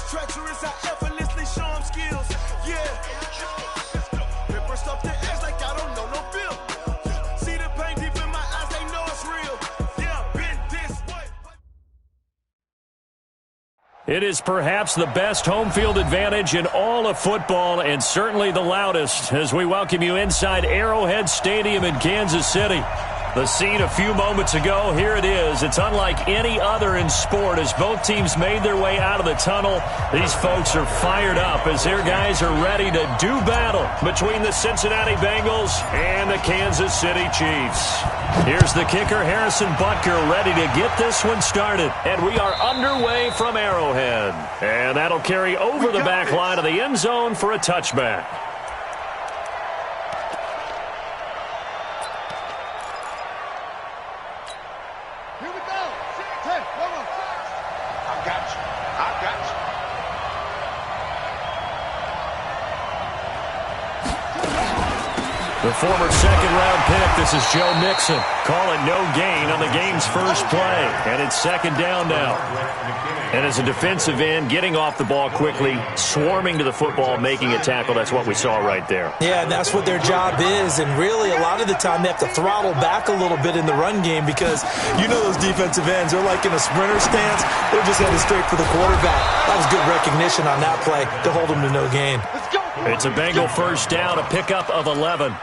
treacherous, I effortlessly show them skills. Yeah. Pepper stuff the edge like I don't know no feel. See the pain deep in my eyes, they know it's real. Yeah, been this way. It is perhaps the best home field advantage in all of football, and certainly the loudest, as we welcome you inside Arrowhead Stadium in Kansas City. The scene a few moments ago, here it is. It's unlike any other in sport as both teams made their way out of the tunnel. These folks are fired up as their guys are ready to do battle between the Cincinnati Bengals and the Kansas City Chiefs. Here's the kicker, Harrison Butker, ready to get this one started. And we are underway from Arrowhead. And that'll carry over the back line of the end zone for a touchback. The former second-round pick, this is Joe Mixon. Call it no gain on the game's first play. And it's second down now. And as a defensive end, getting off the ball quickly, swarming to the football, making a tackle, that's what we saw right there. Yeah, and that's what their job is. And really, a lot of the time, they have to throttle back a little bit in the run game because you know those defensive ends, they're like in a sprinter stance. They're just headed straight for the quarterback. That was good recognition on that play to hold them to no gain. It's a Bengal first down, a pickup of 11.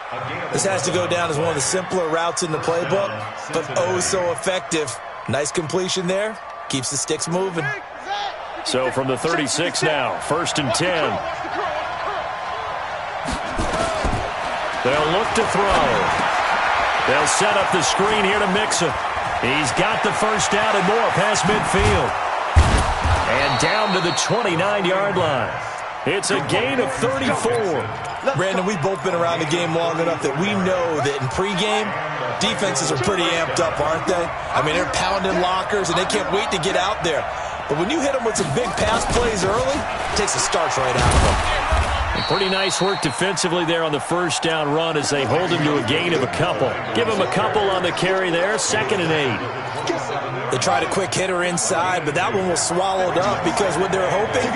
This has to go down as one of the simpler routes in the playbook, but oh so effective. Nice completion there. Keeps the sticks moving. So from the 36 now, 1st and 10. They'll look to throw. They'll set up the screen here to Mixon. He's got the first down and more past midfield. And down to the 29-yard line. It's a gain of 34. Brandon, we've both been around the game long enough that we know that in pregame, defenses are pretty amped up, aren't they? I mean, they're pounding lockers, and they can't wait to get out there. But when you hit them with some big pass plays early, it takes the starch right out of them. Pretty nice work defensively there on the first down run as they hold him to a gain of a couple. Give him a couple on the carry there, 2nd and 8. They tried a quick hitter inside, but that one was swallowed up because what they're hoping,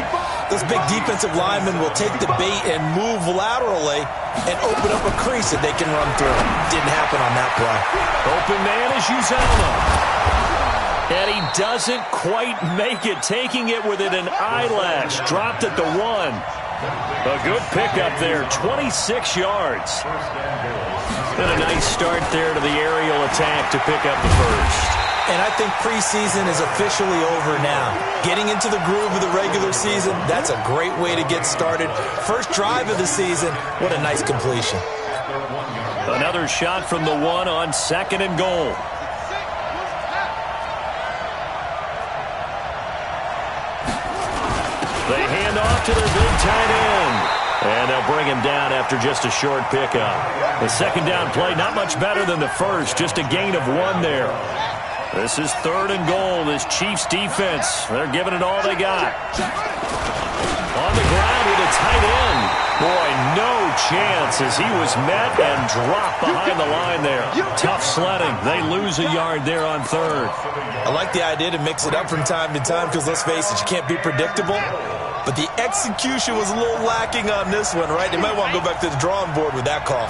those big defensive linemen will take the bait and move laterally and open up a crease that they can run through. Didn't happen on that play. Open man is Uzama. And he doesn't quite make it, taking it within an eyelash. Dropped at the 1. A good pickup there, 26 yards. And a nice start there to the aerial attack to pick up the first. And I think preseason is officially over now. Getting into the groove of the regular season, that's a great way to get started. First drive of the season, what a nice completion. Another shot from the 1 on 2nd and goal. They hand off to their big tight end. And they'll bring him down after just a short pickup. The second down play, not much better than the first, just a gain of 1 there. This is 3rd and goal. This Chiefs defense, they're giving it all they got. On the ground with a tight end. Boy, no chance as he was met and dropped behind the line there. Tough sledding. They lose a yard there on 3rd. I like the idea to mix it up from time to time because, let's face it, you can't be predictable. But the execution was a little lacking on this one, right? They might want to go back to the drawing board with that call.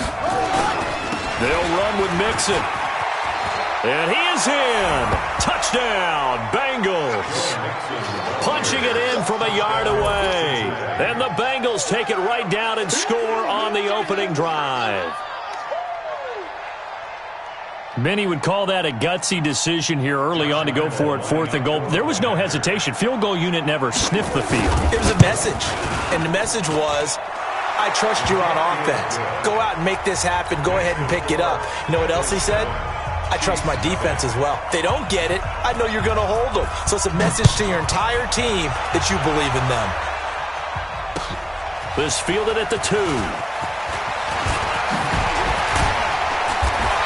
They'll run with Mixon. And he is in. Touchdown, Bengals. Punching it in from a yard away. And the Bengals take it right down and score on the opening drive. Many would call that a gutsy decision here early on to go for it, 4th and goal. There was no hesitation. Field goal unit never sniffed the field. It was a message. And the message was, I trust you on offense. Go out and make this happen. Go ahead and pick it up. You know what else he said? I trust my defense as well. If they don't get it, I know you're going to hold them. So it's a message to your entire team that you believe in them. This fielded at the 2.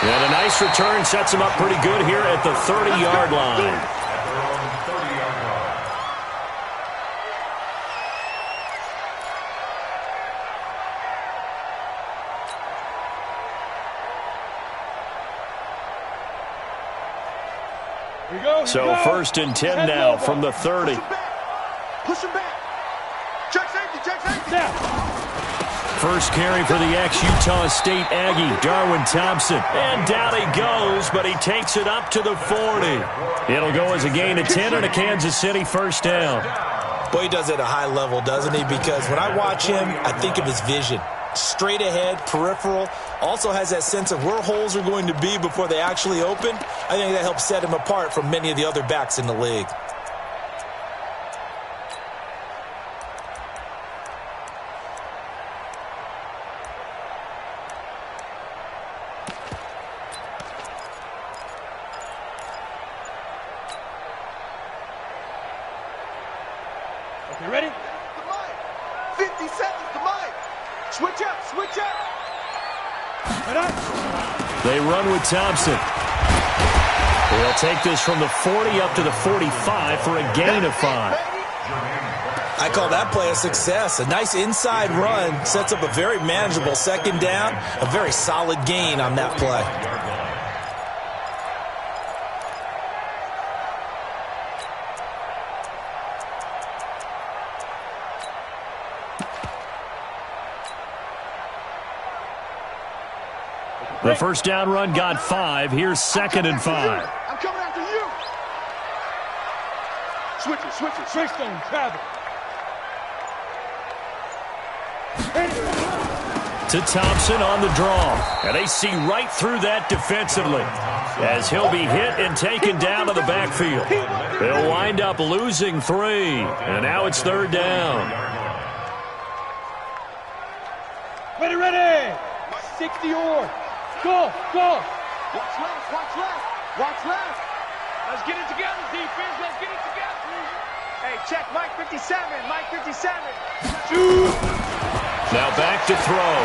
And a nice return sets him up pretty good here at the 30-yard line. So 1st and 10 now from the 30. Push him back. first carry for the ex-Utah State Aggie, Darwin Thompson. And down he goes, but he takes it up to the 40. It'll go as a gain of 10 and a Kansas City first down. Boy, he does it at a high level, doesn't he? Because when I watch him, I think of his vision. Straight ahead, peripheral. Also has that sense of where holes are going to be before they actually open. I think that helps set him apart from many of the other backs in the league. Okay, ready? 50 seconds to Mike. Switch up, switch up. They run with Thompson. They'll take this from the 40 up to the 45 for a gain of 5. I call that play a success. A nice inside run sets up a very manageable second down. A very solid gain on that play. The first down run got 5. Here's 2nd and 5. I'm coming after you. Switch it. Switch on travel. To Thompson on the draw. And they see right through that defensively as he'll be hit and taken down to the backfield. They'll wind up losing 3. And now it's 3rd down. Ready. 60 yards. Go. Watch left. Let's get it together, defense. Let's get it together. Hey, check Mike 57. Shoot. Now back to throw.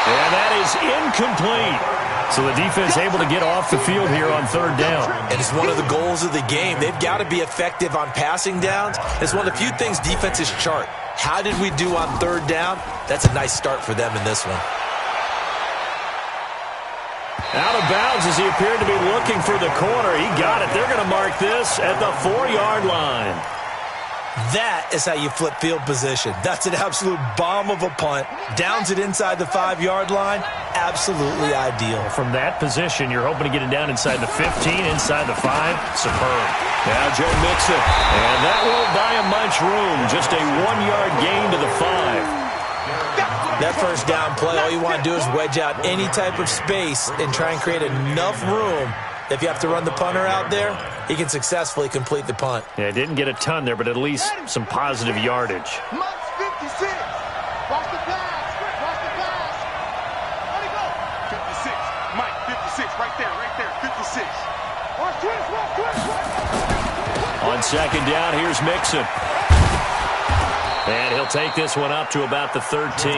And that is incomplete. So the defense able to get off the field here on 3rd down. And it's one of the goals of the game. They've got to be effective on passing downs. It's one of the few things defenses chart. How did we do on 3rd down? That's a nice start for them in this one. Out of bounds as he appeared to be looking for the corner. He got it. They're going to mark this at the 4-yard line. That is how you flip field position. That's an absolute bomb of a punt. Downs it inside the 5-yard line. Absolutely ideal. From that position, you're hoping to get it down inside the 15, inside the 5. Superb. Now Joe Mixon. And that won't buy him much room. Just a 1-yard gain to the 5. That first down play, all you want to do is wedge out any type of space and try and create enough room. If you have to run the punter out there, he can successfully complete the punt. Yeah, didn't get a ton there, but at least some positive yardage. Mike's 56. Watch the pass. Let it go. 56. Mike, 56. Right there. 56. Watch twist. On 2nd down, here's Mixon. And he'll take this one up to about the 13.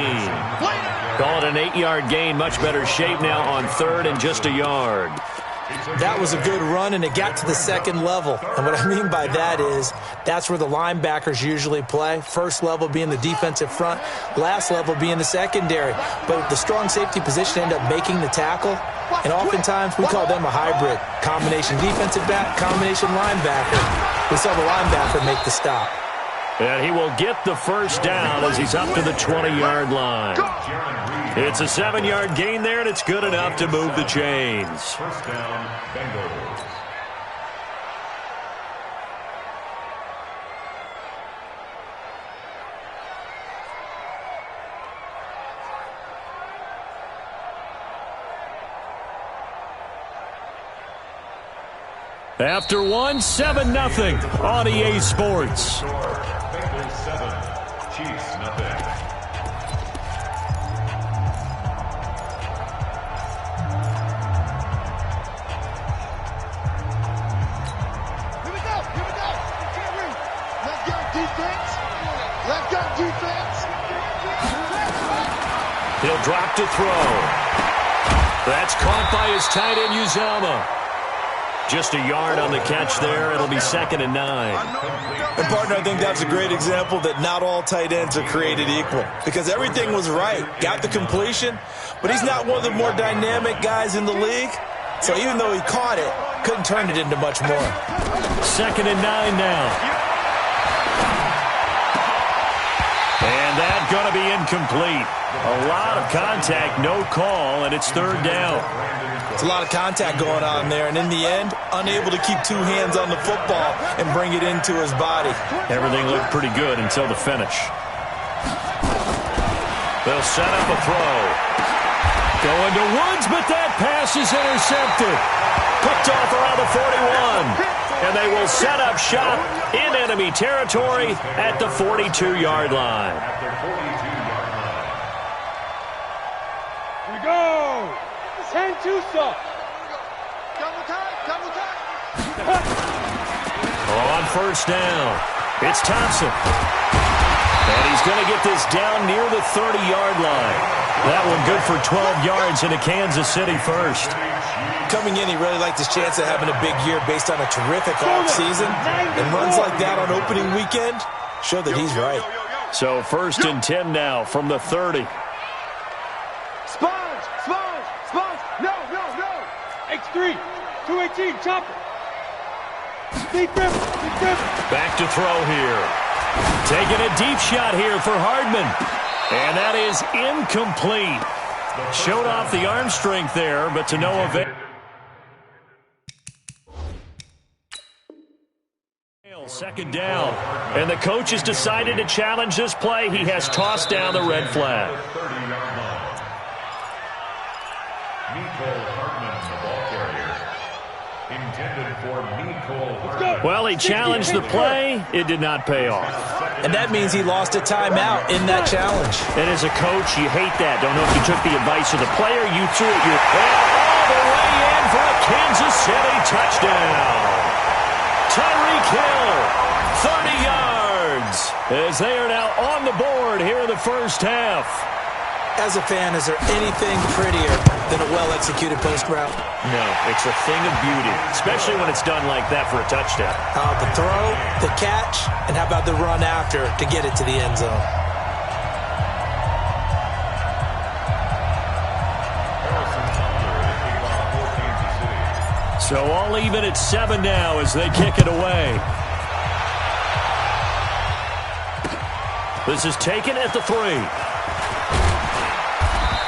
Call it an 8-yard gain. Much better shape now on 3rd and just a yard. That was a good run, and it got to the 2nd level. And what I mean by that is that's where the linebackers usually play. First level being the defensive front, last level being the secondary. But the strong safety position ended up making the tackle. And oftentimes we call them a hybrid. Combination defensive back, combination linebacker. We saw the linebacker make the stop. And he will get the first down as he's up to the 20-yard line. It's a 7-yard gain there, and it's good enough to move the chains. First down, Bengals. After 7-0 on EA Sports. Bengals 7, Chiefs nothing. Here we go. Let's go, defense. He'll drop to throw. That's caught by his tight end, Uzama. Just a yard on the catch there. It'll be 2nd and 9. And, partner, I think that's a great example that not all tight ends are created equal. Because everything was right. Got the completion. But he's not one of the more dynamic guys in the league. So even though he caught it, couldn't turn it into much more. 2nd and 9 now. And that's going to be incomplete. A lot of contact, no call, and it's third down. It's a lot of contact going on there, and in the end, unable to keep two hands on the football and bring it into his body. Everything looked pretty good until the finish. They'll set up a throw. Going to Woods, but that pass is intercepted. Picked off around the 41. And they will set up shop in enemy territory at the 42-yard line. Here we go. Ten Tusa. On first down, it's Thompson. And he's going to get this down near the 30-yard line. That one good for 12 yards into Kansas City first. Coming in, he really liked his chance of having a big year based on a terrific offseason. And runs like that on opening weekend show that he's right. So first and 10 now from the 30. Sponge. No. X3. 218. Chopper. Deep rip. Back to throw here. Taking a deep shot here for Hardman. And that is incomplete. Showed off the arm strength there, but to no avail. Second down. And the coach has decided to challenge this play. He has tossed down the red flag. Well, he challenged the play. It did not pay off. And that means he lost a timeout in that challenge. And as a coach, you hate that. Don't know if you took the advice of the player. You threw it your all the way in for a Kansas City touchdown. Tyreek Hill, 30 yards, as they are now on the board here in the first half. As a fan, is there anything prettier than a well-executed post route? No, it's a thing of beauty, especially when it's done like that for a touchdown. The throw, the catch, and how about the run after to get it to the end zone? So all even at 7 now as they kick it away. This is taken at the 3.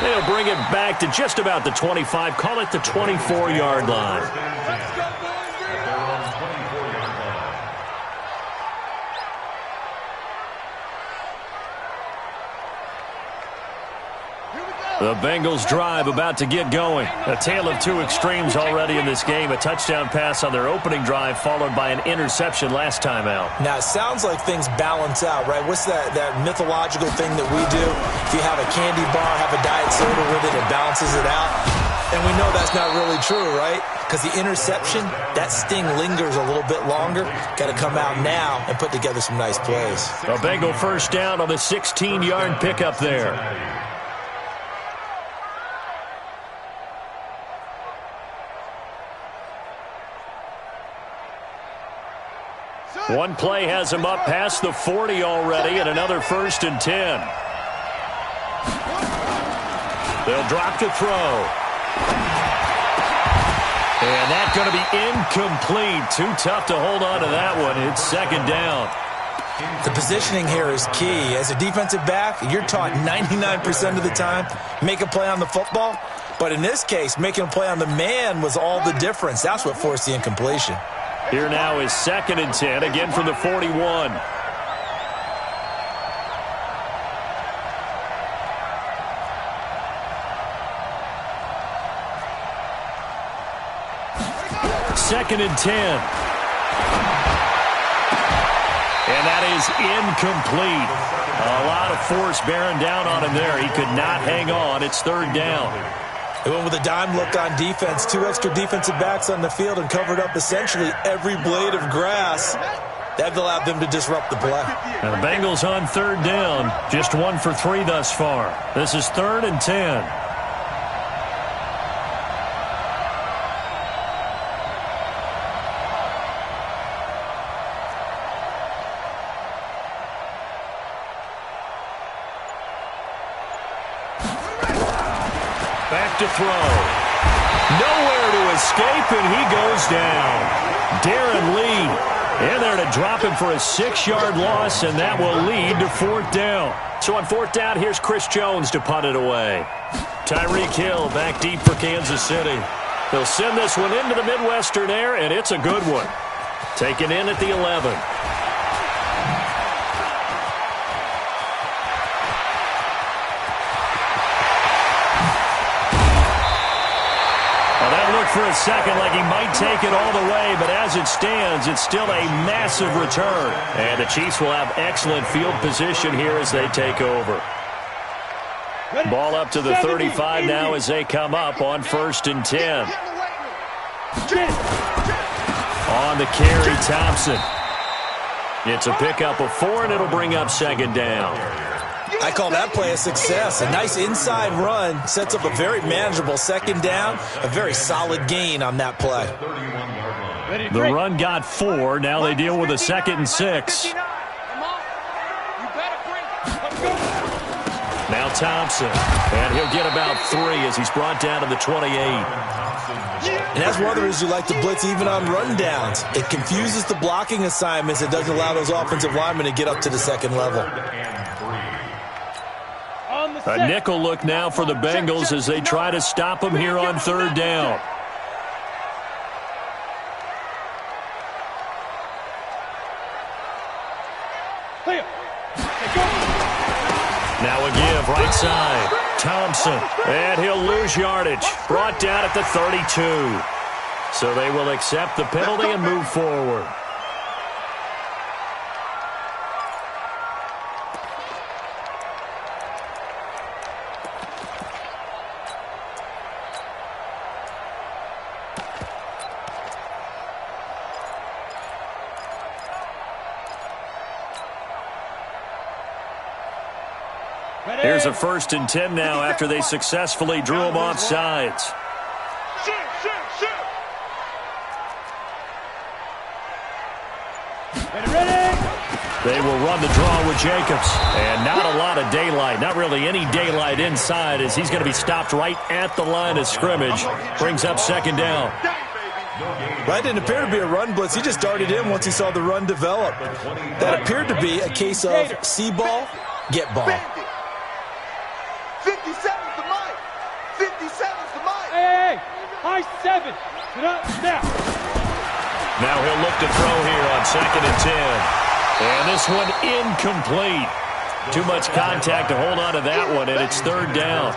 They'll bring it back to just about the 25. Call it the 24-yard line. The Bengals drive about to get going. A tale of two extremes already in this game. A touchdown pass on their opening drive followed by an interception last time out. Now, it sounds like things balance out, right? What's that mythological thing that we do? If you have a candy bar, have a diet soda with it, it balances it out. And we know that's not really true, right? Because the interception, that sting lingers a little bit longer. Got to come out now and put together some nice plays. A Bengal first down on the 16-yard pickup there. One play has him up past the 40 already, and another 1st and 10. They'll drop to throw. And that's going to be incomplete. Too tough to hold on to that one. It's 2nd down. The positioning here is key. As a defensive back, you're taught 99% of the time, make a play on the football. But in this case, making a play on the man was all the difference. That's what forced the incompletion. Here now is 2nd and 10, again from the 41. Second and 10. And that is incomplete. A lot of force bearing down on him there. He could not hang on. It's 3rd down. They went with a dime look on defense. 2 extra defensive backs on the field and covered up essentially every blade of grass. That allowed them to disrupt the play. And the Bengals on 3rd down. Just 1 for 3 thus far. This is 3rd and 10. Back to throw. Nowhere to escape, and he goes down. Darren Lee And they're to drop him for a 6-yard loss, and that will lead to 4th down. So on 4th down, here's Chris Jones to punt it away. Tyreek Hill back deep for Kansas City. They'll send this one into the Midwestern air, and it's a good one. Taken in at the 11. For a second like he might take it all the way, but as it stands, it's still a massive return. And the Chiefs will have excellent field position here as they take over. Ball up to the 35 now as they come up on 1st and 10. On the carry, Thompson. It's a pickup of 4, and it'll bring up 2nd down. I call that play a success. A nice inside run sets up a very manageable 2nd down. A very solid gain on that play. The run got 4. Now they deal with a 2nd and 6. Now Thompson. And he'll get about 3 as he's brought down to the 28. And that's one of the reasons you like to blitz even on rundowns. It confuses the blocking assignments. It doesn't allow those offensive linemen to get up to the 2nd level. A nickel look now for the Bengals as they try to stop him here on 3rd down. Now a give, right side. Thompson, and he'll lose yardage. Brought down at the 32. So they will accept the penalty and move forward. Here's a 1st and 10 now after they successfully drew him off sides. They will run the draw with Jacobs. And not a lot of daylight. Not really any daylight inside as he's going to be stopped right at the line of scrimmage. Brings up 2nd down. Right, didn't appear to be a run blitz. He just darted in once he saw the run develop. That appeared to be a case of see ball, get ball. 57's the mic. 57's the mic. Hey, high 7. Snap. Now he'll look to throw here on 2nd and 10. And this one incomplete. Too much contact to hold on to that one, and it's 3rd down.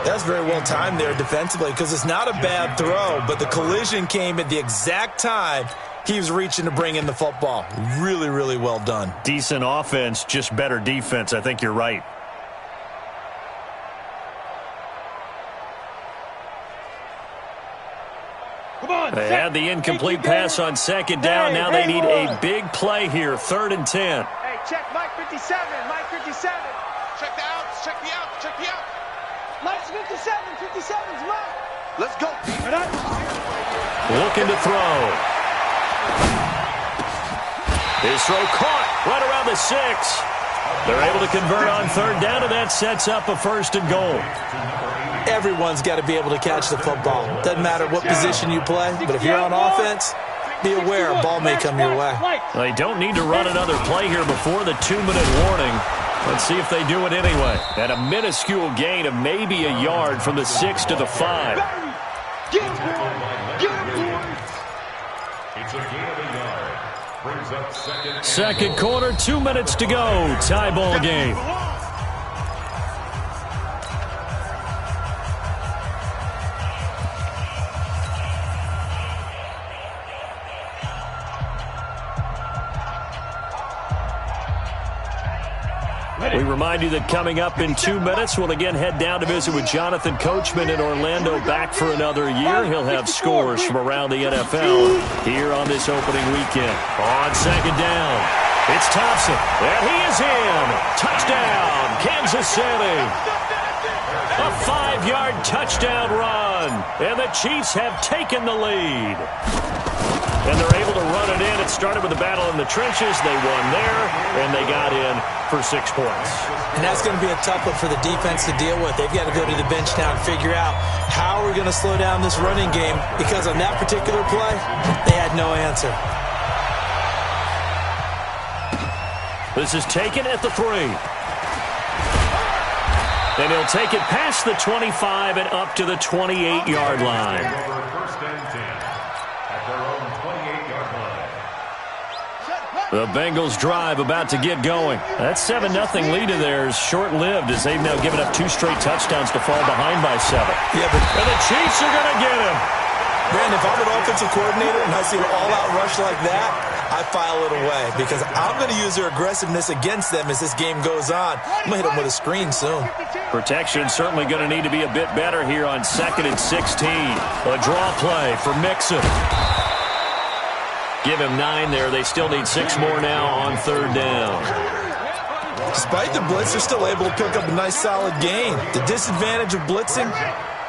That's very well timed there defensively because it's not a bad throw, but the collision came at the exact time he was reaching to bring in the football. Really, really well done. Decent offense, just better defense. I think you're right. They had the incomplete pass on 2nd down. Now they need a big play here. 3rd and 10. Hey, check Mike 57. Mike 57. Check the outs. Check the outs. Check the outs. Mike's 57. 57's Mike. Let's go. Looking to throw. His throw caught right around the 6. They're able to convert on 3rd down, and that sets up a 1st and goal. Everyone's got to be able to catch the football. Doesn't matter what position you play, but if you're on offense, be aware a ball may come your way. They don't need to run another play here before the 2-minute warning. Let's see if they do it anyway. At a minuscule gain of maybe a yard from the 6 to the 5. It's a gain of a yard. Brings up 2nd. Second quarter, 2 minutes to go. Tie ball game. We remind you that coming up in 2 minutes, we'll again head down to visit with Jonathan Coachman in Orlando, back for another year. He'll have scores from around the NFL here on this opening weekend. On 2nd down, it's Thompson, and he is in. Touchdown, Kansas City. A 5-yard touchdown run, and the Chiefs have taken the lead. And they're able to run it in. It started with a battle in the trenches. They won there, and they got in for 6 points. And that's going to be a tough one for the defense to deal with. They've got to go to the bench now and figure out how we're going to slow down this running game, because on that particular play, they had no answer. This is taken at the 3. And he'll take it past the 25 and up to the 28-yard line. First and 10 at their own 28-yard line. The Bengals drive about to get going. That 7-0 lead of theirs short-lived as they've now given up 2 straight touchdowns to fall behind by 7. Yeah, but And the Chiefs are going to get him. Brandon, if I'm an offensive coordinator and I see an all-out rush like that, I file it away because I'm going to use their aggressiveness against them as this game goes on. I'm going to hit them with a screen soon. Protection certainly going to need to be a bit better here on 2nd and 16. A draw play for Mixon. Give him 9 there. They still need 6 more now on 3rd down. Despite the blitz, they're still able to pick up a nice solid gain. The disadvantage of blitzing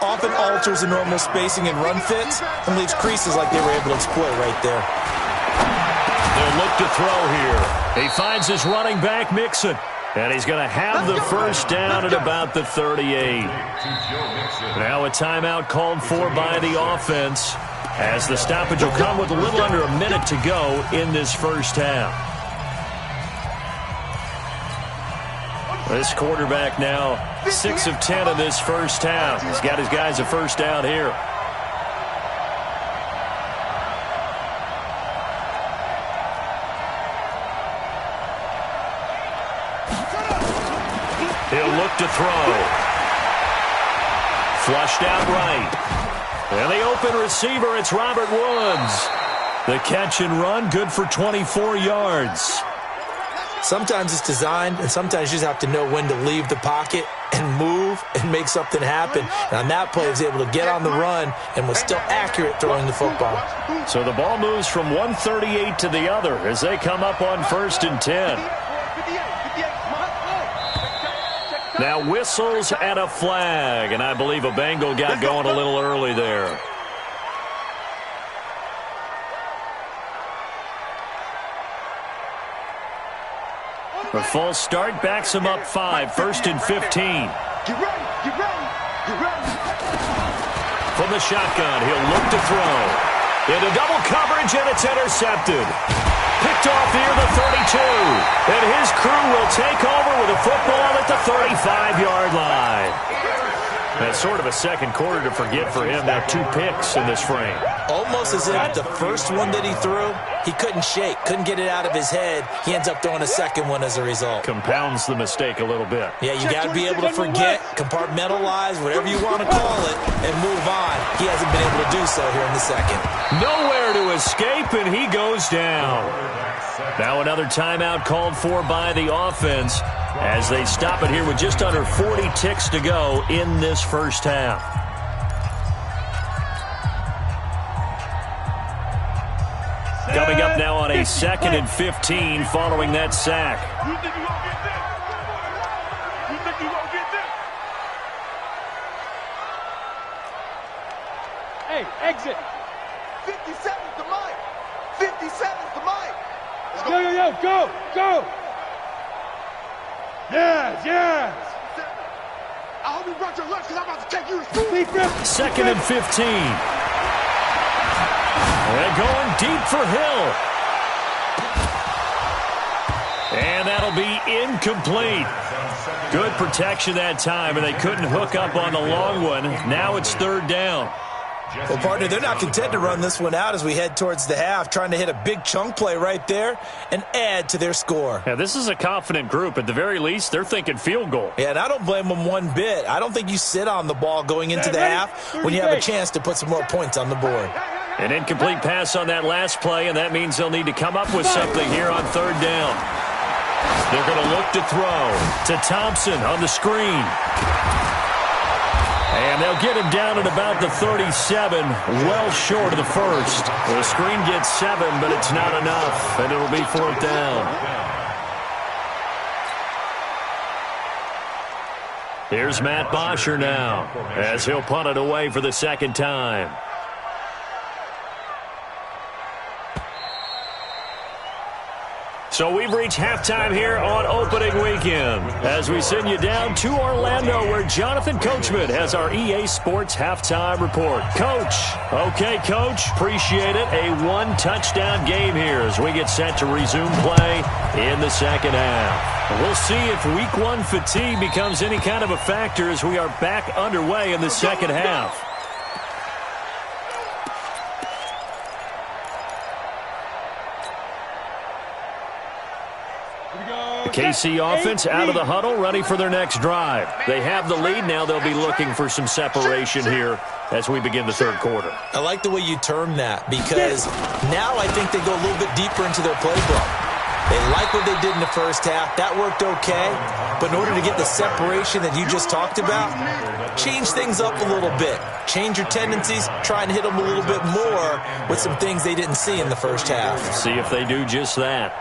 often alters the normal spacing and run fits and leaves creases like they were able to exploit right there. They'll look to throw here. He finds his running back, Mixon. And he's going to have the first down at about the 38. Now a timeout called for by the offense as the stoppage will come with a little under a minute to go in this first half. This quarterback now 6 of 10 in this first half. He's got his guys a first down here. He'll look to throw. Flushed out right. And the open receiver, it's Robert Woods. The catch and run, good for 24 yards. Sometimes it's designed, and sometimes you just have to know when to leave the pocket and move and make something happen. And on that play, he was able to get on the run and was still accurate throwing the football. So the ball moves from 138 to the other as they come up on 1st and 10. Now whistles and a flag, and I believe a Bengal got going a little early there. The false start backs him up 5, 1st and 15. Get ready, get ready, get ready. From the shotgun, he'll look to throw. Into double coverage, and it's intercepted. Picked off near the 32. And his crew will take over with a football at the 35-yard line. That's sort of a second quarter to forget for him. Now 2 picks in this frame. Almost as if the first one that he threw, he couldn't shake, couldn't get it out of his head. He ends up throwing a second one as a result. Compounds the mistake a little bit. Yeah, you got to be able to forget, compartmentalize, whatever you want to call it, and move on. He hasn't been able to do so here in the second. Nowhere to escape, and he goes down. Now another timeout called for by the offense as they stop it here with just under 40 ticks to go in this first half. Coming up now on a 2nd and 15 following that sack. You think you gonna get this? You think you gonna get this? Hey, exit. 57's the mic. 57's the mic. Yo, go, go. Yes, yes. I hope you brought your lunch because I'm about to take you to school. 2nd and 15. They're going deep for Hill. And that'll be incomplete. Good protection that time, and they couldn't hook up on the long one. Now it's 3rd down. Well, partner, they're not content to run this one out as we head towards the half, trying to hit a big chunk play right there and add to their score. Yeah, this is a confident group. At the very least, they're thinking field goal. Yeah, and I don't blame them one bit. I don't think you sit on the ball going into the half when you have a chance to put some more points on the board. An incomplete pass on that last play, and that means they'll need to come up with something here on 3rd down. They're going to look to throw to Thompson on the screen. And they'll get him down at about the 37, well short of the first. The screen gets 7, but it's not enough, and it'll be 4th down. Here's Matt Bosher now, as he'll punt it away for the 2nd time. So we've reached halftime here on opening weekend as we send you down to Orlando where Jonathan Coachman has our EA Sports halftime report. Coach. Okay, Coach. Appreciate it. A one-touchdown game here as we get set to resume play in the second half. We'll see if week one fatigue becomes any kind of a factor as we are back underway in the second half. The KC offense out of the huddle, ready for their next drive. They have the lead. Now they'll be looking for some separation here as we begin the third quarter. I like the way you term that because now I think they go a little bit deeper into their playbook. They like what they did in the first half. That worked okay. But in order to get the separation that you just talked about, change things up a little bit. Change your tendencies. Try and hit them a little bit more with some things they didn't see in the first half. See if they do just that.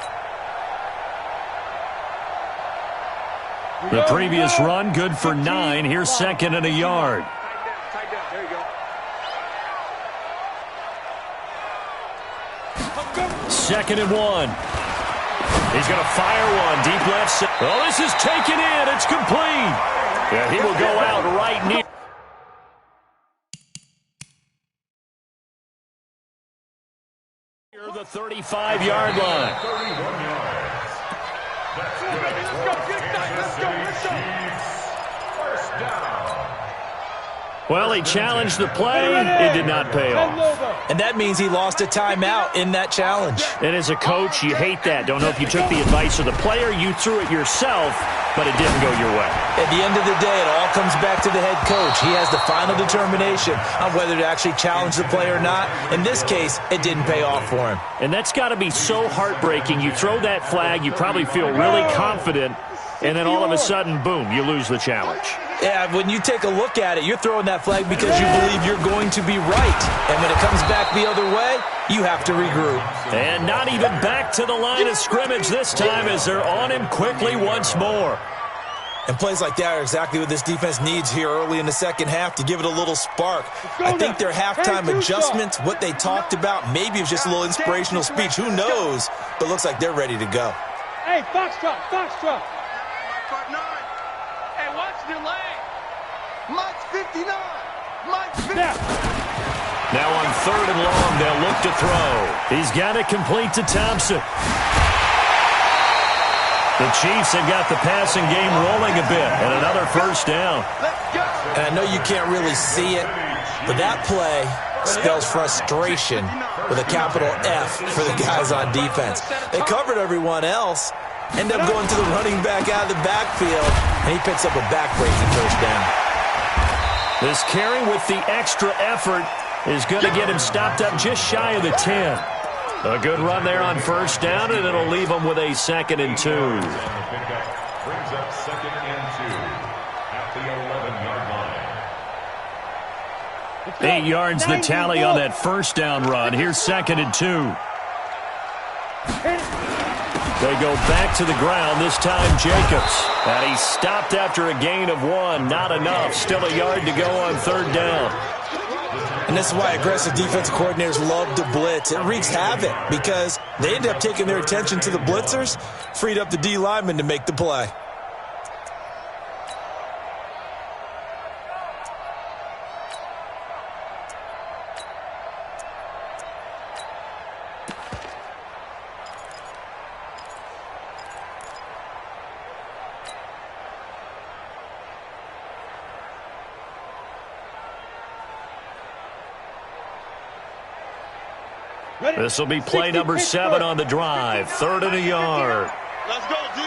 The previous run, good for 9. Here's second and a yard. Tight down. There you go. Second and 1. He's going to fire one deep left side. Oh, this is taken in. It's complete. Yeah, he will go out right near. The 35-yard line. 31 yards. That's good. Let's go. First down. Well, he challenged the play. It did not pay off. And that means he lost a timeout in that challenge. And as a coach, you hate that. Don't know if you took the advice of the player. You threw it yourself, but it didn't go your way. At the end of the day, it all comes back to the head coach. He has the final determination on whether to actually challenge the play or not. In this case, it didn't pay off for him. And that's got to be so heartbreaking. You throw that flag, you probably feel really confident, and then all of a sudden, boom, you lose the challenge. Yeah, when you take a look at it, you're throwing that flag because you believe you're going to be right. And when it comes back the other way, you have to regroup. And not even back to the line of scrimmage this time as they're on him quickly once more. And plays like that are exactly what this defense needs here early in the second half to give it a little spark. I think their halftime adjustments, what they talked about, maybe it was just a little inspirational speech. Who knows? But looks like they're ready to go. Hey, Foxtrot. Hey, watch the lane. Mike's 59. Mike's 59. Now on third and long, they'll look to throw. He's got it complete to Thompson. The Chiefs have got the passing game rolling a bit, and another first down. And I know you can't really see it, but that play spells frustration with a capital F for the guys on defense. They covered everyone else, end up going to the running back out of the backfield, and he picks up a back-breaking first down. This carry with the extra effort is going to get him stopped up just shy of the 10. A good run there on first down, and it'll leave him with a 2nd and 2. Brings up 2nd and 2 at the 11-yard line. 8 yards the tally on that first down run. Here's 2nd and 2. They go back to the ground, this time Jacobs. And he's stopped after a gain of 1. Not enough. Still a yard to go on third down. And this is why aggressive defensive coordinators love to blitz. It wreaks havoc because they end up taking their attention to the blitzers, freed up the D lineman to make the play. This will be play number 7 on the drive. 3rd and a yard. Let's go, D.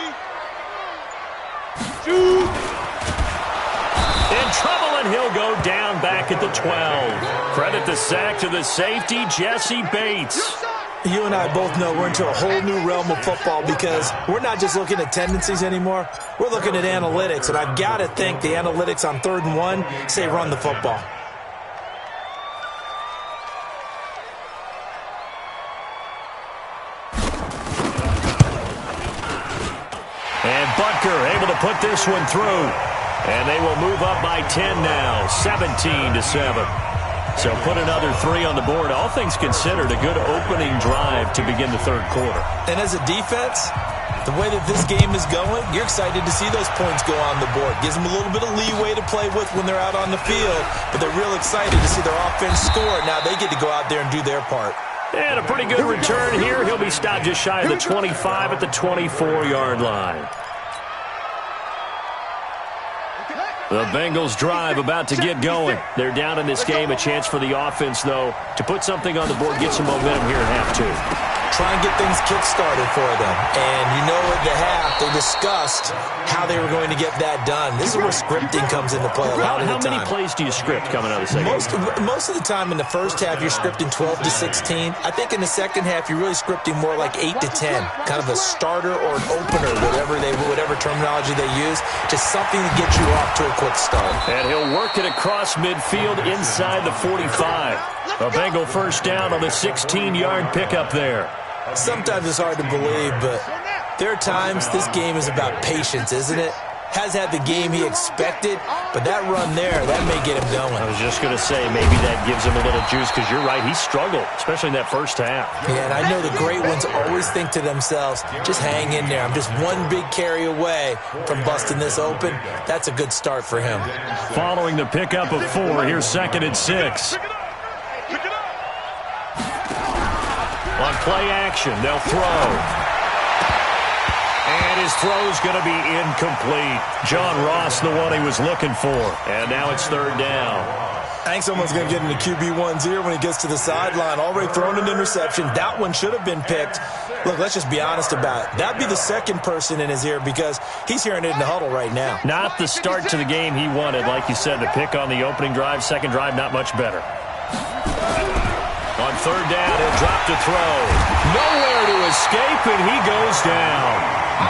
In trouble, and he'll go down back at the 12. Credit the sack to the safety, Jesse Bates. You and I both know we're into a whole new realm of football because we're not just looking at tendencies anymore. We're looking at analytics, and I've got to think the analytics on 3rd and 1 say run the football. And Butker able to put this one through. And they will move up by 10 now, 17-7. So put another 3 on the board. All things considered, a good opening drive to begin the third quarter. And as a defense, the way that this game is going, you're excited to see those points go on the board. Gives them a little bit of leeway to play with when they're out on the field, but they're real excited to see their offense score. Now they get to go out there and do their part. And a pretty good return here. He'll be stopped just shy of the 25 at the 24-yard line. The Bengals drive about to get going. They're down in this game. A chance for the offense, though, to put something on the board, get some momentum here at half 2. Try and get things kick-started for them. And you know at the half, they discussed how they were going to get that done. This is where scripting comes into play a lot of the time. How many plays do you script coming out of the second half? Most of the time in the first half, you're scripting 12 to 16. I think in the second half, you're really scripting more like 8 to 10. Kind of a starter or an opener, whatever terminology they use. Just something to get you off to a quick start. And he'll work it across midfield inside the 45. A Bengal first down on the 16-yard pickup there. Sometimes it's hard to believe, but there are times this game is about patience, isn't it? Has had the game he expected, but that run there, that may get him going. I was just going to say, maybe that gives him a little juice, because you're right, he struggled, especially in that first half. Yeah, and I know the great ones always think to themselves, just hang in there. I'm just one big carry away from busting this open. That's a good start for him. Following the pickup of 4, here's 2nd and 6. On play action, they'll throw. And his throw's going to be incomplete. John Ross, the one he was looking for. And now it's 3rd down. I think someone's going to get into QB1's ear when he gets to the sideline. Already thrown an interception. That one should have been picked. Look, let's just be honest about it. That'd be the second person in his ear because he's hearing it in the huddle right now. Not the start to the game he wanted. Like you said, the pick on the opening drive, second drive, not much better. On 3rd down, he'll drop to throw. Nowhere to escape, and he goes down.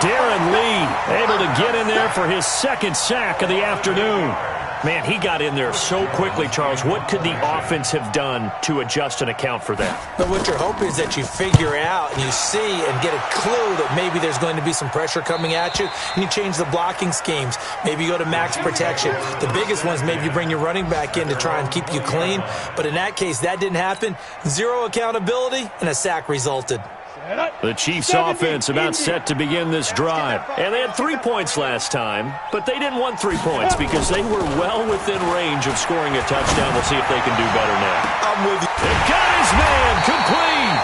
Darren Lee able to get in there for his 2nd sack of the afternoon. Man, he got in there so quickly, Charles. What could the offense have done to adjust and account for that? But what you're hoping is that you figure out and you see and get a clue that maybe there's going to be some pressure coming at you, and you change the blocking schemes. Maybe you go to max protection. The biggest one is maybe you bring your running back in to try and keep you clean. But in that case, that didn't happen. 0 accountability, and a sack resulted. The Chiefs' offense about set to begin this drive. And they had 3 points last time, but they didn't want 3 points because they were well within range of scoring a touchdown. We'll see if they can do better now. I'm with you. They got his man complete.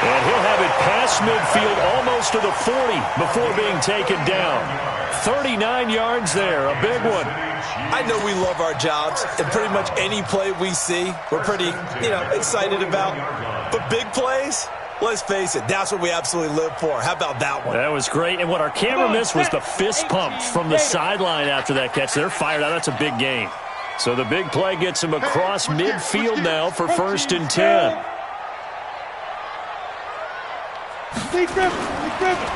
And he'll have it past midfield almost to the 40 before being taken down. 39 yards there, a big one. I know we love our jobs, and pretty much any play we see, we're pretty, excited about. But big plays, let's face it, that's what we absolutely live for. How about that one? That was great. And what our camera missed was the fist pump from the sideline after that catch. They're fired out. That's a big game. So the big play gets him across midfield now for 1st and 10.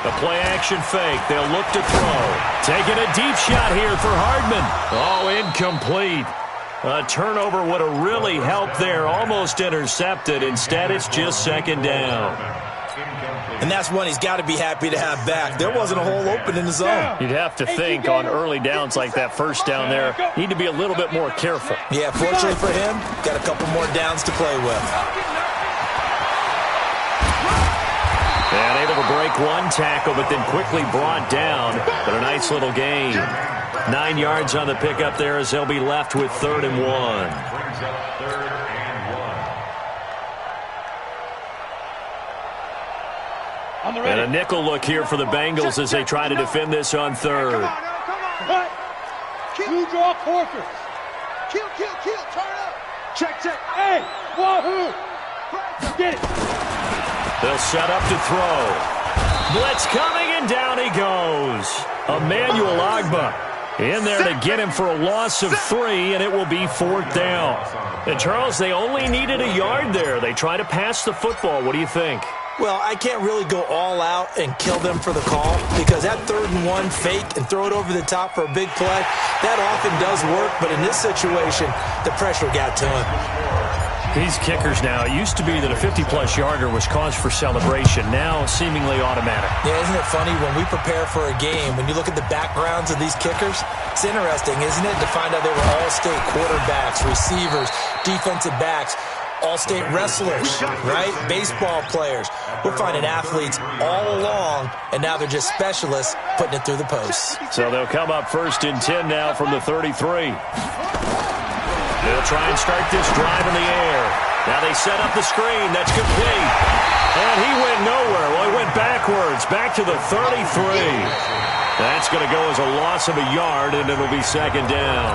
The play-action fake. They'll look to throw. Taking a deep shot here for Hardman. Oh, incomplete. A turnover would have really helped there. Almost intercepted. Instead, it's just 2nd down. And that's one he's got to be happy to have back. There wasn't a hole open in the zone. You'd have to think on early downs like that first down there, need to be a little bit more careful. Yeah, fortunately for him, got a couple more downs to play with. And able to break one tackle, but then quickly brought down. But a nice little gain. 9 yards on the pickup there as they'll be left with 3rd and 1. Brings up 3rd and 1. And a nickel look here for the Bengals as they try to defend this on 3rd. Come on. You draw quarters. Kill, turn up. Check. Hey, wahoo. Get it. They'll set up to throw. Blitz coming, and down he goes. Emmanuel Agba in there to get him for a loss of 3, and it will be 4th down. And, Charles, they only needed a yard there. They try to pass the football. What do you think? Well, I can't really go all out and kill them for the call because that 3rd and 1 fake and throw it over the top for a big play, that often does work. But in this situation, the pressure got to him. These kickers now, it used to be that a 50-plus yarder was cause for celebration. Now, seemingly automatic. Yeah, isn't it funny when we prepare for a game, when you look at the backgrounds of these kickers, it's interesting, isn't it, to find out they were all-state quarterbacks, receivers, defensive backs, all-state wrestlers, right? Baseball players. We're finding athletes all along, and now they're just specialists putting it through the posts. So they'll come up 1st and 10 now from the 33. They'll try and start this drive in the air. Now they set up the screen. That's complete. And he went nowhere. Well, he went backwards, back to the 33. That's going to go as a loss of a yard, and it'll be 2nd down.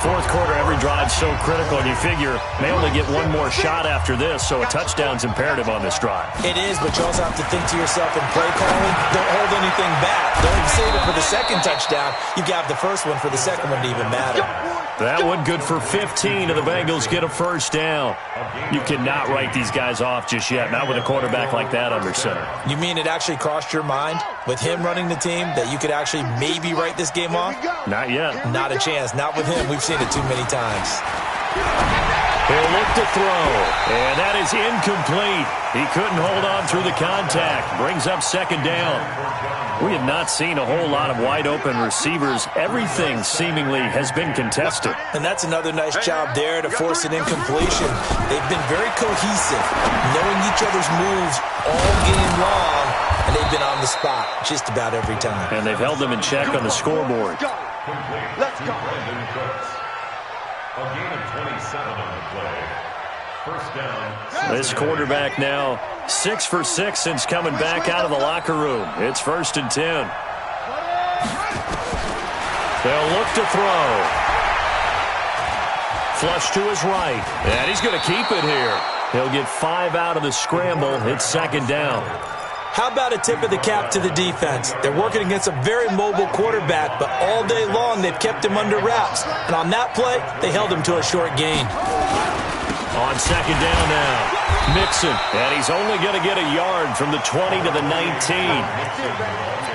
4th quarter, every drive's so critical, and you figure may only get one more shot after this, so a touchdown's imperative on this drive. It is, but you also have to think to yourself in play calling, don't hold anything back. Don't even save it for the 2nd touchdown. You got the 1st one for the 2nd one to even matter. That one good for 15, and the Bengals get a 1st down. You cannot write these guys off just yet, not with a quarterback like that under center. You mean it actually crossed your mind with him running the team that you could actually maybe write this game off? Not yet. Not a chance. Not with him. We've seen it too many times. He'll look to throw, and that is incomplete. He couldn't hold on through the contact. Brings up 2nd down. We have not seen a whole lot of wide-open receivers. Everything seemingly has been contested. And that's another nice job there to force an incompletion. They've been very cohesive, knowing each other's moves all game long, and they've been on the spot just about every time. And they've held them in check on the scoreboard. Let's go. A gain of 27 on the play. 1st down. This quarterback now 6 for 6 since coming back out of the locker room. It's 1st and 10. They'll look to throw. Flush to his right. And he's going to keep it here. He'll get 5 out of the scramble. It's 2nd down. How about a tip of the cap to the defense? They're working against a very mobile quarterback, but all day long they've kept him under wraps. And on that play, they held him to a short gain. On 2nd down now, Mixon, and he's only going to get a yard from the 20 to the 19.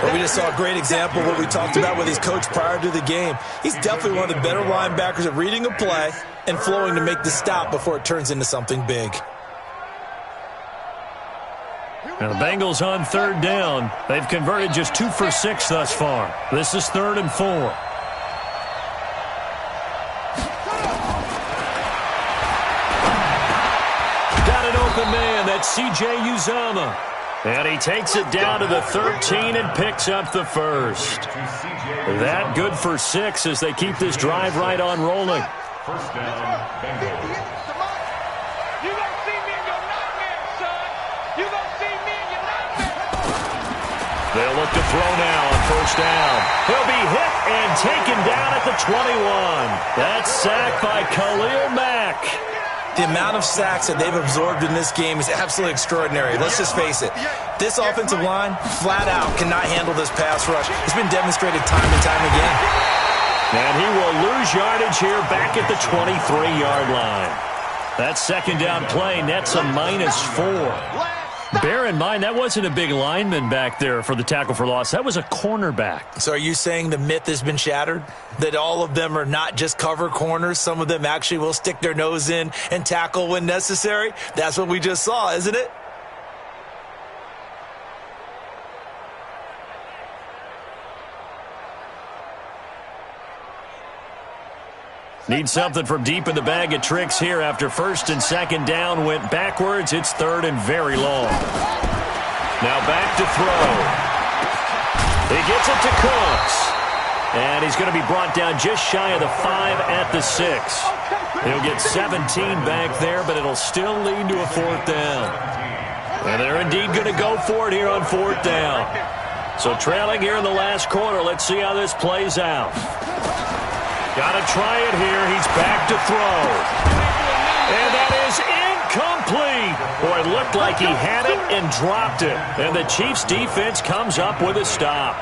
Well, we just saw a great example of what we talked about with his coach prior to the game. He's definitely one of the better linebackers at reading a play and flowing to make the stop before it turns into something big. Now the Bengals on 3rd down. They've converted just 2 for 6 thus far. This is 3rd and 4. Got an open man. That's C.J. Uzomah. And he takes it down to the 13 and picks up the 1st. That good for 6 as they keep this drive right on rolling. 1st down, Bengals. They'll look to throw now on 1st down. He'll be hit and taken down at the 21. That's sacked by Khalil Mack. The amount of sacks that they've absorbed in this game is absolutely extraordinary. Let's just face it. This offensive line, flat out, cannot handle this pass rush. It's been demonstrated time and time again. And he will lose yardage here back at the 23-yard line. That 2nd down play nets a -4. Bear in mind, that wasn't a big lineman back there for the tackle for loss. That was a cornerback. So are you saying the myth has been shattered? That all of them are not just cover corners? Some of them actually will stick their nose in and tackle when necessary? That's what we just saw, isn't it? Need something from deep in the bag of tricks here after 1st and 2nd down went backwards. It's 3rd and very long. Now back to throw. He gets it to Cooks. And he's going to be brought down just shy of the 5 at the 6. He'll get 17 back there, but it'll still lead to a 4th down. And they're indeed going to go for it here on 4th down. So trailing here in the last quarter, let's see how this plays out. Got to try it here. He's back to throw. And that is incomplete. Boy, it looked like he had it and dropped it. And the Chiefs' defense comes up with a stop.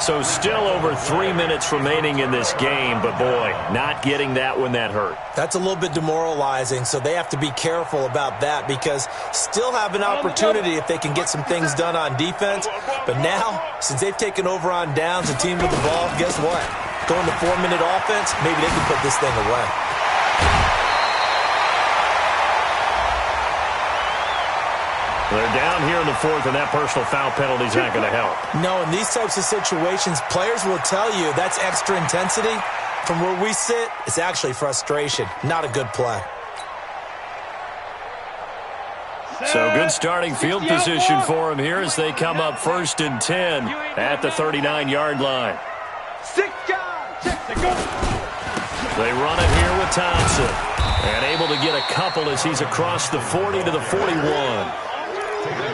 So still over 3 minutes remaining in this game, but boy, not getting that when that hurt. That's a little bit demoralizing, so they have to be careful about that because still have an opportunity if they can get some things done on defense. But now, since they've taken over on downs, the team with the ball, guess what? Going to 4-minute offense, maybe they can put this thing away. They're down here in the fourth, and that personal foul penalty is not going to help. No, in these types of situations, players will tell you that's extra intensity. From where we sit, it's actually frustration. Not a good play. So good starting field position for them here as they come up 1st and 10 at the 39-yard line. 6 guys. Check the go. They run it here with Thompson. And able to get a couple as he's across the 40 to the 41.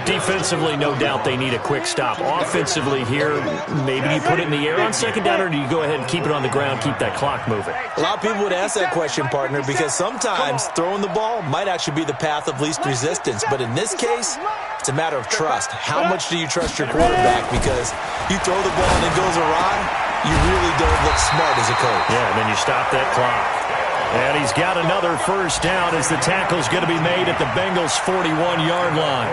Defensively, no doubt they need a quick stop. Offensively here, maybe you put it in the air on 2nd down, or do you go ahead and keep it on the ground, keep that clock moving? A lot of people would ask that question, partner, because sometimes throwing the ball might actually be the path of least resistance. But in this case, it's a matter of trust. How much do you trust your quarterback? Because you throw the ball and it goes awry, you really don't look smart as a coach. Yeah, and then you stop that clock. And he's got another 1st down as the tackle's going to be made at the Bengals' 41-yard line.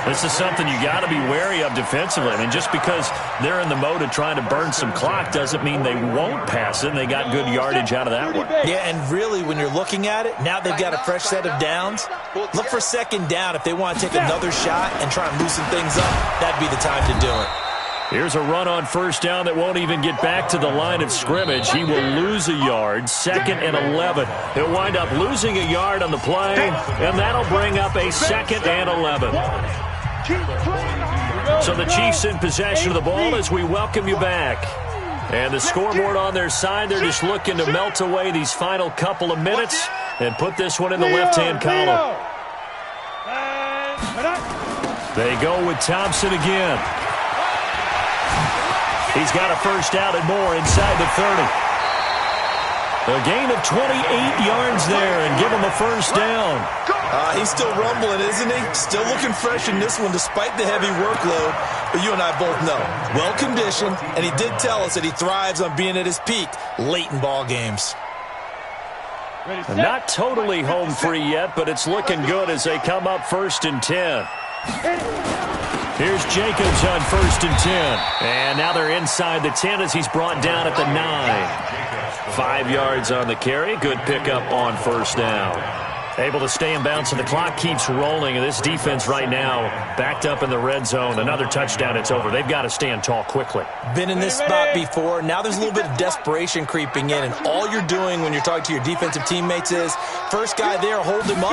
This is something you got to be wary of defensively. I mean, just because they're in the mode of trying to burn some clock doesn't mean they won't pass it, and they got good yardage out of that one. Yeah, and really, when you're looking at it, now they've got a fresh set of downs. Look for 2nd down. If they want to take another shot and try and loosen things up, that'd be the time to do it. Here's a run on 1st down that won't even get back to the line of scrimmage. He will lose a yard, 2nd and 11. He'll wind up losing a yard on the play, and that'll bring up a 2nd and 11. So the Chiefs in possession of the ball as we welcome you back. And the scoreboard on their side, they're just looking to melt away these final couple of minutes and put this one in the left-hand column. They go with Thompson again. He's got a 1st down and more inside the 30. A gain of 28 yards there and give him a 1st down. He's still rumbling, isn't he? Still looking fresh in this one despite the heavy workload. But you and I both know, well-conditioned, and he did tell us that he thrives on being at his peak late in ball games. Not totally home free yet, but it's looking good as they come up 1st and 10. Here's Jacobs on 1st and 10. And now they're inside the 10 as he's brought down at the 9. 5 yards on the carry. Good pickup on 1st down. Able to stay in bounds, and the clock keeps rolling. And this defense right now backed up in the red zone. Another touchdown, it's over. They've got to stand tall quickly. Been in this spot before. Now there's a little bit of desperation creeping in. And all you're doing when you're talking to your defensive teammates is, first guy there, hold him up.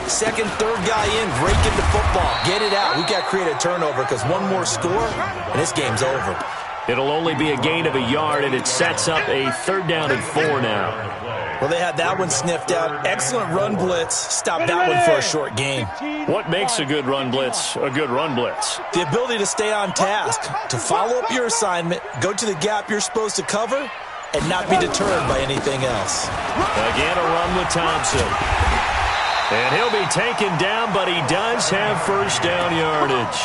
2nd, 3rd guy in, rake in the football. Get it out. We've got to create a turnover because one more score, and this game's over. It'll only be a gain of a yard, and it sets up a 3rd down and 4 now. Well, they had that one sniffed out. Excellent run blitz. Stopped that one for a short gain. What makes a good run blitz a good run blitz? The ability to stay on task, to follow up your assignment, go to the gap you're supposed to cover, and not be deterred by anything else. Again, a run with Thompson. And he'll be taken down, but he does have 1st down yardage.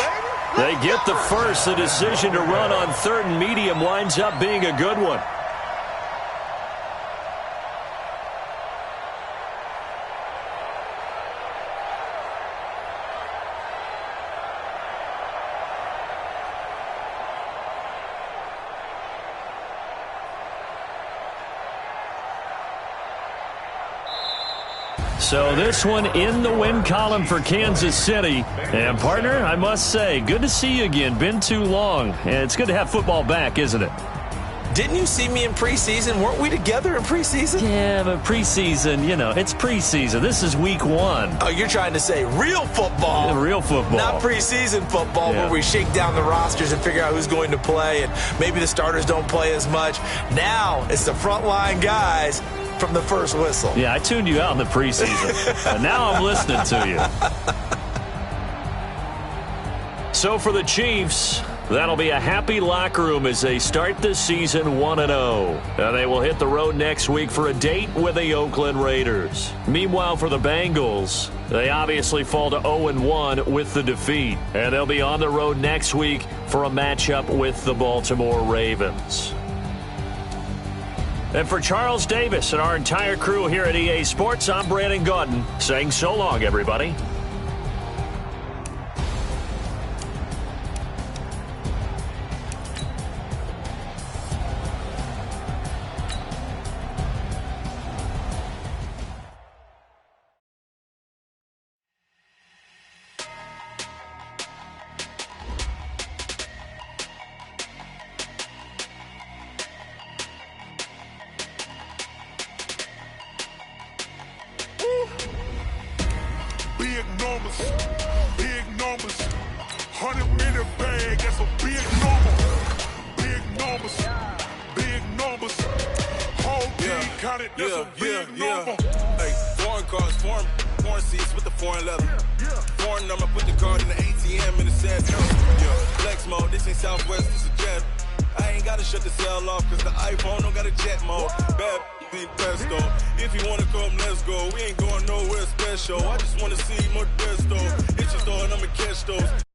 They get the first. The decision to run on 3rd and medium winds up being a good one. So this one in the win column for Kansas City. And, partner, I must say, good to see you again. Been too long. And it's good to have football back, isn't it? Didn't you see me in preseason? Weren't we together in preseason? Yeah, but preseason, you know, it's preseason. This is week 1. Oh, you're trying to say real football. Yeah, real football. Not preseason football where we shake down the rosters and figure out who's going to play, and maybe the starters don't play as much. Now it's the frontline guys from the first whistle. Yeah, I tuned you out in the preseason. And now I'm listening to you. So for the Chiefs, that'll be a happy locker room as they start this season 1-0. And they will hit the road next week for a date with the Oakland Raiders. Meanwhile, for the Bengals, they obviously fall to 0-1 with the defeat. And they'll be on the road next week for a matchup with the Baltimore Ravens. And for Charles Davis and our entire crew here at EA Sports, I'm Brandon Gaudin saying so long, everybody. numbers, big numbers. 100-minute bag, that's a big number. Big numbers, big numbers. Whole team counted, that's a big number. Hey, foreign cars, foreign seats with the foreign leather. Foreign number, put the card in the ATM in the set. Flex mode, this ain't Southwest, this is jet. I ain't gotta shut the cell off, cause the iPhone don't got a jet mode. Bad ain't pesto. If you wanna come, let's go. We ain't going nowhere special. I just wanna see more Modesto. Hit your store and I'ma catch those.